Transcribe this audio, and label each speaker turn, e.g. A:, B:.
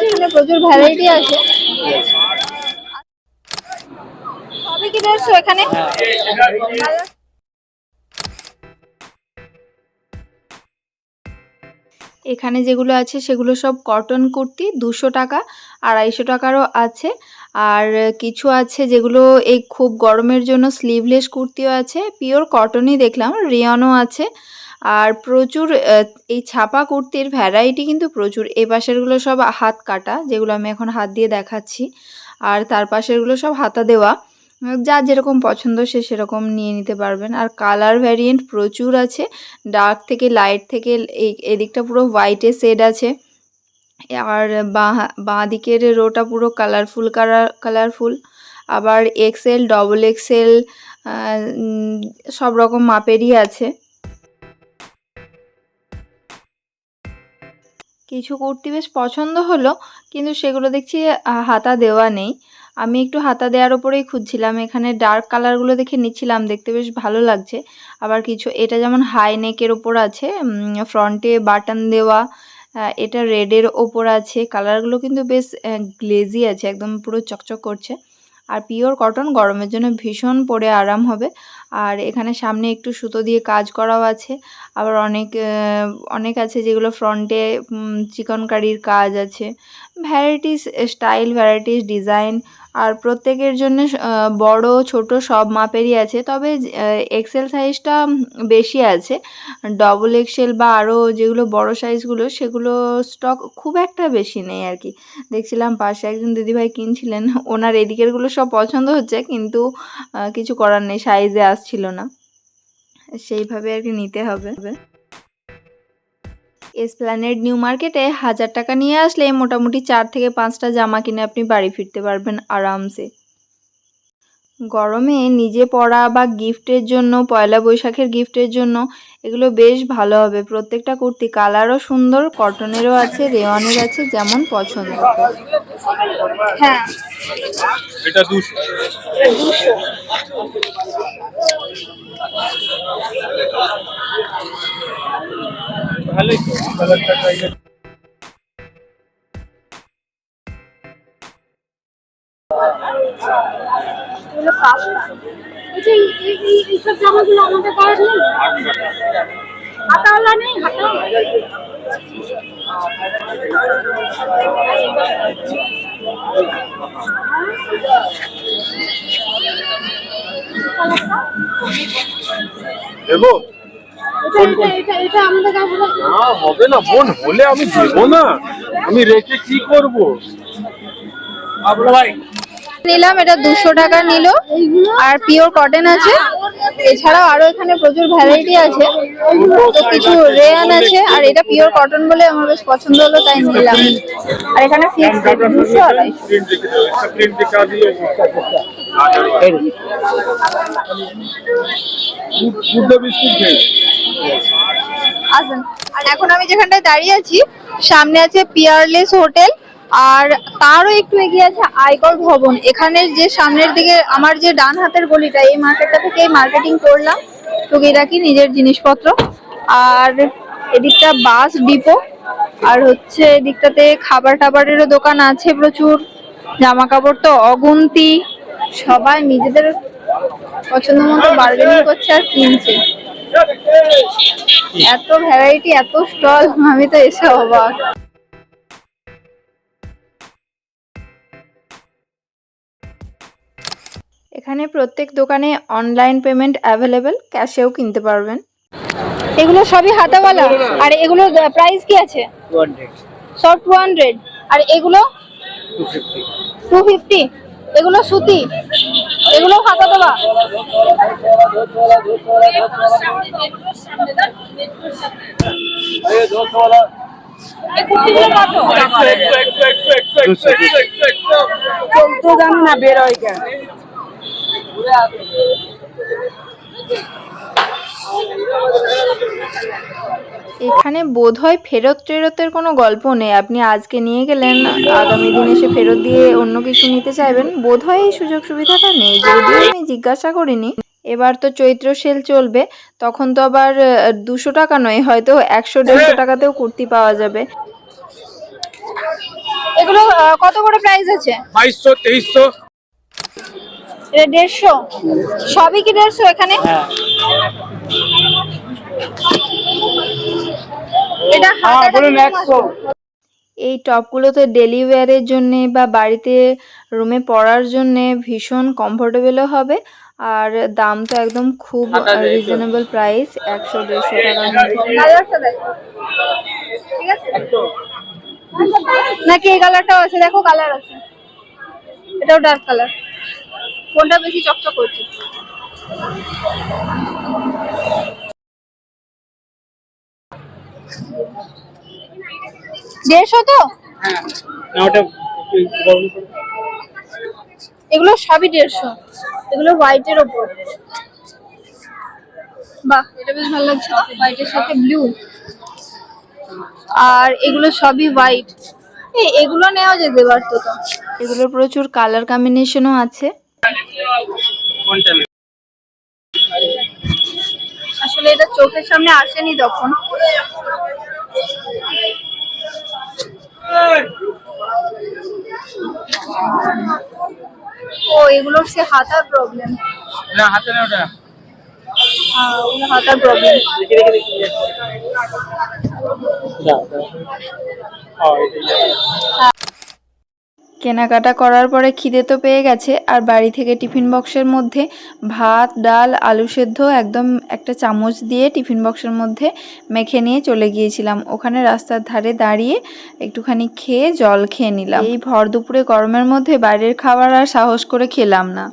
A: এখানে প্রচুর ভ্যারাইটি আছে। সবই কি 150 এখানে? এখানে যেগুলো আছে সেগুলো সব কটন কুর্তি, 200 টাকা, 250 টাকারও আছে। আর কিছু আছে যেগুলো এই খুব গরমের জন্য স্লিভলেস কুর্তিও আছে, পিওর কটনই দেখলাম, রিয়নও আছে। আর প্রচুর এই ছাপা কুর্তির ভ্যারাইটি কিন্তু প্রচুর। এই পাশেরগুলো সব হাত কাটা, যেগুলো আমি এখন হাত দিয়ে দেখাচ্ছি। আর তার পাশেরগুলো সব হাতা দেওয়া। যার যেরকম পছন্দ সে সেরকম নিয়ে নিতে পারবেন। আর কালার ভ্যারিয়েন্ট প্রচুর আছে, ডার্ক থেকে লাইট থেকে। এদিকটা পুরো হোয়াইটে শেড আছে। আর বাঁ দিকের রোটা পুরো কালারফুল কালারফুল। আবার এক্সেল, ডবল এক্সেল, সব রকম মাপেরই আছে। কিছু কুর্তি বেশ পছন্দ হলো, কিন্তু সেগুলো দেখছি হাতা দেওয়া নেই। আমি একটু হাতা দেওয়ার ওপরেই খুঁজছিলাম। এখানে ডার্ক কালারগুলো দেখে নিচ্ছিলাম, দেখতে বেশ ভালো লাগছে। আবার কিছু, এটা যেমন হাই নেকের ওপর আছে, ফ্রন্টে বাটন দেওয়া। এটা রেডের ওপর আছে। কালারগুলো কিন্তু বেশ গ্লেজি আছে, একদম পুরো চকচক করছে। আর পিওর কটন, গরমের জন্য ভীষণ পরে আরাম হবে। আর এখানে সামনে একটু সুতো দিয়ে কাজ করাও আছে। আবার অনেক আছে যেগুলো ফ্রন্টে চিকনকারির কাজ আছে। Varieties style, varieties design. আর প্রত্যেকের জন্য বড় ছোট সব মাপেরই আছে। তবে এক্সেল সাইজটা বেশি আছে। ডবল এক্সেল বা আরও যেগুলো বড় সাইজগুলো, সেগুলো স্টক খুব একটা বেশি নেই আর কি। দেখছিলাম পাশে একজন দিদিভাই কিনছিলেন, ওনার এদিকেরগুলো সব পছন্দ হচ্ছে, কিন্তু কিছু করার নেই, সাইজে আসছিল না, সেইভাবে আর কি নিতে হবে। এসপ্ল্যানেড নিউ মার্কেটে 1000 টাকা নিয়ে আসলে মোটামুটি 4 থেকে 5টা জামা কিনে আপনি বাড়ি ফিরতে পারবেন আরামসে। গরমে নিজে পরা বা গিফটের জন্য, পয়লা বৈশাখের গিফটের জন্য এগুলো বেশ ভালো হবে। প্রত্যেকটা কুর্তি কালারও সুন্দর, কটনেরও আছে, রেওয়ানের আছে, যেমন পছন্দ। হ্যাঁ, এটা 200। ভালোই তো কালারটা ট্রাই। এইসব জামাগুলো আমাদের পাওয়া নেই, হাতাওয়ালা নেই, হাতা। দেবো? এটা আমাদের কাছে না হবে না বোন, হলে আমি দেবো না, আমি রেখে কি করবো? আবলা ভাই নিলাম, এটা 200 টাকা নিল। আর পিওর কটন আছে। এছাড়াও আরো এখানে প্রচুর ভ্যারাইটি আছে, তো কিছু রেয়ান আছে। আর এটা পিওর কটন বলে আমার বেশ পছন্দ হলো, তাই নিলাম। আর এখানে ফিক্স রেট 200 আর 250। আসেন। আর এখন আমি যেখানটায় দাঁড়িয়ে আছি, সামনে আছে পিয়ারলেস হোটেল। আর তারও একটু এগিয়ে আছে আয়কর ভবন। এখানে যে সামনের দিকে আমার যে ডান হাতের গলিটা, এই মার্কেটটা থেকে মার্কেটিং করলাম টুকিটাকি নিজের জিনিসপত্র। আর এদিকটা বাস ডিপো। আর হচ্ছে এদিকটাতে খাবার টাবারেরও দোকান আছে প্রচুর। জামা কাপড় তো অগুন্তি, সবাই নিজেদের পছন্দ মতো বার্গেনিং করছে আর কিনছে। এত ভ্যারাইটি, এত স্টল, আমি তো এসে অবাক। এখানে প্রত্যেক দোকানে অনলাইন পেমেন্ট অ্যাভেলেবেল, ক্যাশেও কিনতে পারবেন। এগুলো সবই হাতাওয়ালা। আর এগুলোর প্রাইস কি আছে? 200। সব 200। আর এগুলো 250। এগুলো সুতি, এগুলো হাতা দেওয়া। চলতে জানো না, বের হয় কেন? এখানে বোধহয় ফেরত টেরতের কোনো গল্প নেই। আপনি আজকে নিয়ে গেলেন, আগামী দিন এসে ফেরত দিয়ে অন্য কিছু নিতে চাইবেন, বোধহয় এই সুযোগ সুবিধাটা নেই, যদিও আমি জিজ্ঞাসা করিনি। এবার তো চৈত্র সেল চলবে, তখন তো আবার 200 টাকা নয়, হয়তো 100-150 টাকাতেও কুর্তি পাওয়া যাবে। এগুলো কত করে প্রাইস আছে?
B: 2200 2300।
A: এটা 150, সবই কি 150 এখানে?
B: হ্যাঁ
A: এটা হাতাটা
B: বলুন
A: কিরকম
B: 100।
A: আছে? এই টপগুলো তো ডেলি ওয়্যারের জন্যে বা বাড়িতে রুমে পরার জন্যে ভীষণ কমফোর্টেবলও হবে। আর দাম তো একদম খুব রিজনেবল প্রাইস, 100-150 টাকার মধ্যে। কালারটা দেখো, ঠিক আছে নাকি এই কালারটাও আছে? দেখো কালার আছে, এটাও ডার্ক কালার। কোনটা বেশি চকচক করছে? দেড়শো তো?
B: হ্যাঁ না ওটা গরম করে।
A: এগুলো সবই 150, এগুলো হোয়াইটের ওপর। বাহ, এটা বেশ ভালো লাগছে তো, হোয়াইটের সাথে ব্লু। আর এগুলো সবই হোয়াইট, এগুলো নেওয়া যেতে পারতো তো। এগুলোর প্রচুর কালার কম্বিনেশনও আছে।
B: কোনটা নেব?
A: আসলে এটা চোখের সামনে আসেনি তখন। ও এগুলোর সে হাতার প্রবলেম।
B: না হাতে না ওটা।
A: হ্যাঁ, ওগুলো হাতার প্রবলেম।
B: দেখি দেখি দেখি। দাও দাও।
A: কেনাকাটা করার পরে খিদে তো পেয়ে গেছে, আর বাড়ি থেকে টিফিন বক্সের মধ্যে ভাত, ডাল, আলু সেদ্ধ একদম একটা চামচ দিয়ে টিফিন বক্সের মধ্যে মেখে নিয়ে চলে গিয়েছিলাম। ওখানে রাস্তার ধারে দাঁড়িয়ে একটুখানি খেয়ে জল খেয়ে নিলাম। এই ভর দুপুরে গরমের মধ্যে বাইরের খাবার আর সাহস করে খেলাম না।